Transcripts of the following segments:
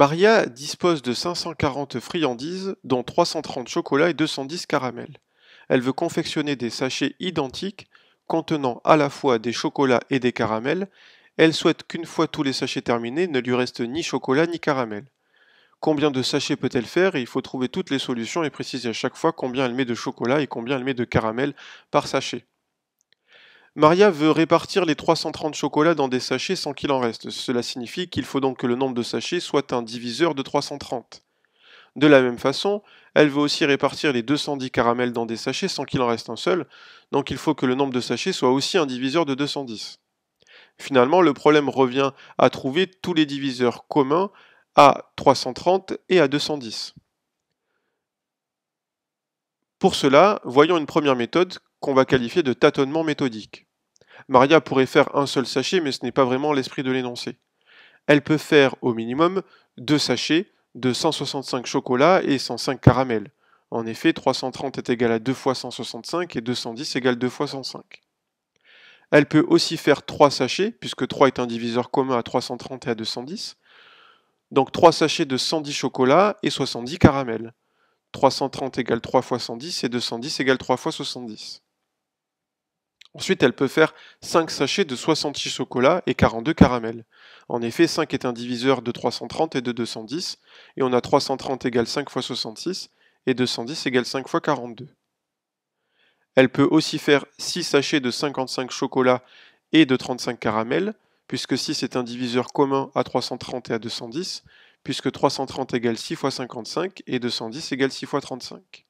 Maria dispose de 540 friandises, dont 330 chocolats et 210 caramels. Elle veut confectionner des sachets identiques contenant à la fois des chocolats et des caramels. Elle souhaite qu'une fois tous les sachets terminés, ne lui reste ni chocolat ni caramel. Combien de sachets peut-elle faire? Et il faut trouver toutes les solutions et préciser à chaque fois combien elle met de chocolat et combien elle met de caramel par sachet. Maria veut répartir les 330 chocolats dans des sachets sans qu'il en reste. Cela signifie qu'il faut donc que le nombre de sachets soit un diviseur de 330. De la même façon, elle veut aussi répartir les 210 caramels dans des sachets sans qu'il en reste un seul, donc il faut que le nombre de sachets soit aussi un diviseur de 210. Finalement, le problème revient à trouver tous les diviseurs communs à 330 et à 210. Pour cela, voyons une première méthode qu'on va qualifier de tâtonnement méthodique. Maria pourrait faire un seul sachet, mais ce n'est pas vraiment l'esprit de l'énoncé. Elle peut faire au minimum 2 sachets de 165 chocolats et 105 caramels. En effet, 330 est égal à 2 fois 165 et 210 égale 2 fois 105. Elle peut aussi faire 3 sachets, puisque 3 est un diviseur commun à 330 et à 210. Donc 3 sachets de 110 chocolats et 70 caramels. 330 égale 3 fois 110 et 210 égale 3 fois 70. Ensuite, elle peut faire 5 sachets de 66 chocolats et 42 caramels. En effet, 5 est un diviseur de 330 et de 210, et on a 330 égale 5 fois 66, et 210 égale 5 fois 42. Elle peut aussi faire 6 sachets de 55 chocolats et de 35 caramels, puisque 6 est un diviseur commun à 330 et à 210, puisque 330 égale 6 fois 55, et 210 égale 6 fois 35.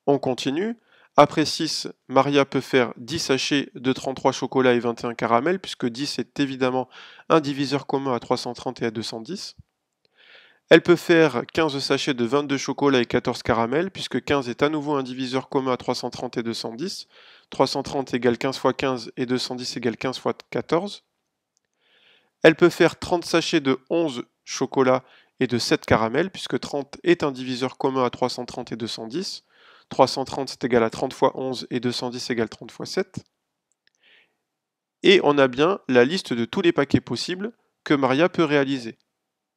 On continue. Après 6, Maria peut faire 10 sachets de 33 chocolats et 21 caramels, puisque 10 est évidemment un diviseur commun à 330 et à 210. Elle peut faire 15 sachets de 22 chocolats et 14 caramels, puisque 15 est à nouveau un diviseur commun à 330 et 210. 330 égale 15 fois 15 et 210 égale 15 fois 14. Elle peut faire 30 sachets de 11 chocolats et de 7 caramels, puisque 30 est un diviseur commun à 330 et 210. 330 c'est égal à 30 fois 11 et 210 égale 30 fois 7. Et on a bien la liste de tous les paquets possibles que Maria peut réaliser,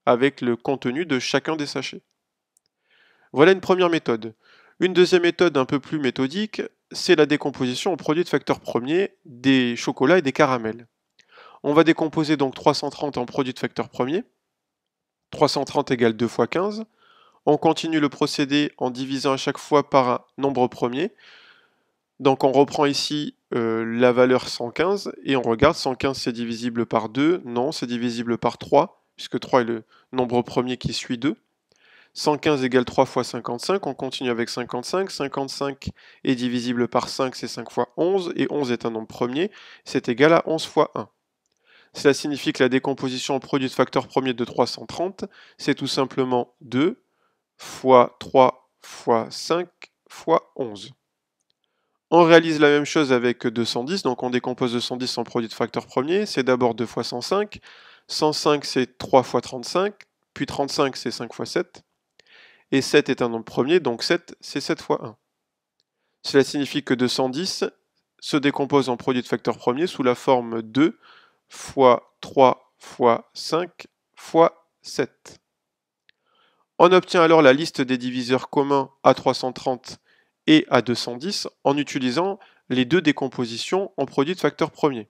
avec le contenu de chacun des sachets. Voilà une première méthode. Une deuxième méthode un peu plus méthodique, c'est la décomposition en produits de facteurs premiers des chocolats et des caramels. On va décomposer donc 330 en produits de facteurs premiers. 330 égale 2 fois 15. On continue le procédé en divisant à chaque fois par un nombre premier. Donc on reprend ici la valeur 115 et on regarde 115 c'est divisible par 2. Non, c'est divisible par 3, puisque 3 est le nombre premier qui suit 2. 115 égale 3 fois 55, on continue avec 55. 55 est divisible par 5, c'est 5 fois 11, et 11 est un nombre premier, c'est égal à 11 fois 1. Cela signifie que la décomposition en produit de facteurs premiers de 330, c'est tout simplement 2 fois 3 fois 5 fois 11. On réalise la même chose avec 210, donc on décompose 210 en produit de facteurs premiers, c'est d'abord 2 fois 105, 105 c'est 3 fois 35, puis 35 c'est 5 fois 7, et 7 est un nombre premier, donc 7 c'est 7 fois 1. Cela signifie que 210 se décompose en produit de facteurs premiers sous la forme 2 fois 3 fois 5 fois 7. On obtient alors la liste des diviseurs communs à 330 et à 210 en utilisant les deux décompositions en produits de facteurs premiers.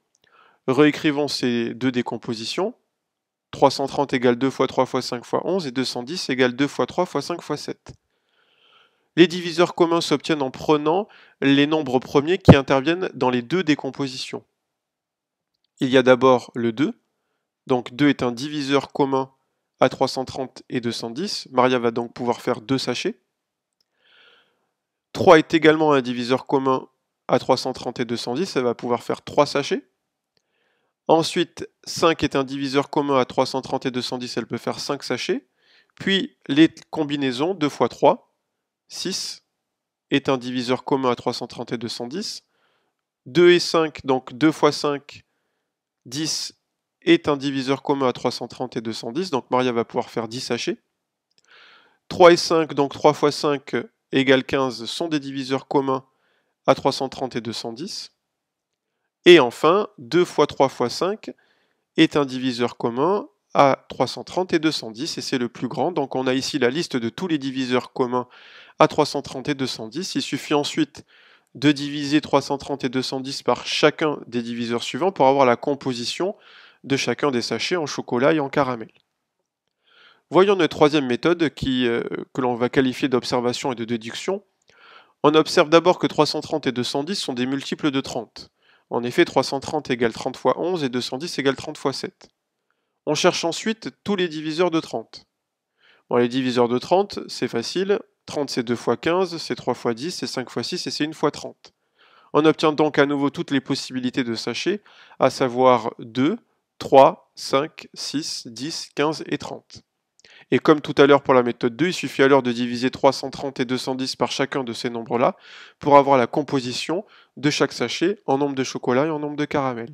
Réécrivons ces deux décompositions. 330 égale 2 fois 3 fois 5 fois 11 et 210 égale 2 fois 3 fois 5 fois 7. Les diviseurs communs s'obtiennent en prenant les nombres premiers qui interviennent dans les deux décompositions. Il y a d'abord le 2, donc 2 est un diviseur commun à 330 et 210. Maria va donc pouvoir faire 2 sachets. 3 est également un diviseur commun à 330 et 210, elle va pouvoir faire 3 sachets. Ensuite, 5 est un diviseur commun à 330 et 210, elle peut faire 5 sachets. Puis les combinaisons, 2 fois 3, 6 est un diviseur commun à 330 et 210. 2 et 5, donc 2 fois 5, 10 est un diviseur commun à 330 et 210, donc Maria va pouvoir faire 10 sachets. 3 et 5, donc 3 fois 5 égale 15, sont des diviseurs communs à 330 et 210. Et enfin, 2 fois 3 fois 5 est un diviseur commun à 330 et 210, et c'est le plus grand. Donc on a ici la liste de tous les diviseurs communs à 330 et 210. Il suffit ensuite de diviser 330 et 210 par chacun des diviseurs suivants pour avoir la composition de chacun des sachets en chocolat et en caramel. Voyons notre troisième méthode que l'on va qualifier d'observation et de déduction. On observe d'abord que 330 et 210 sont des multiples de 30. En effet, 330 égale 30 fois 11 et 210 égale 30 fois 7. On cherche ensuite tous les diviseurs de 30. Bon, les diviseurs de 30, c'est facile. 30 c'est 2 fois 15, c'est 3 fois 10, c'est 5 fois 6 et c'est 1 fois 30. On obtient donc à nouveau toutes les possibilités de sachets, à savoir 2, 3, 5, 6, 10, 15 et 30. Et comme tout à l'heure pour la méthode 2, il suffit alors de diviser 330 et 210 par chacun de ces nombres-là pour avoir la composition de chaque sachet en nombre de chocolat et en nombre de caramel.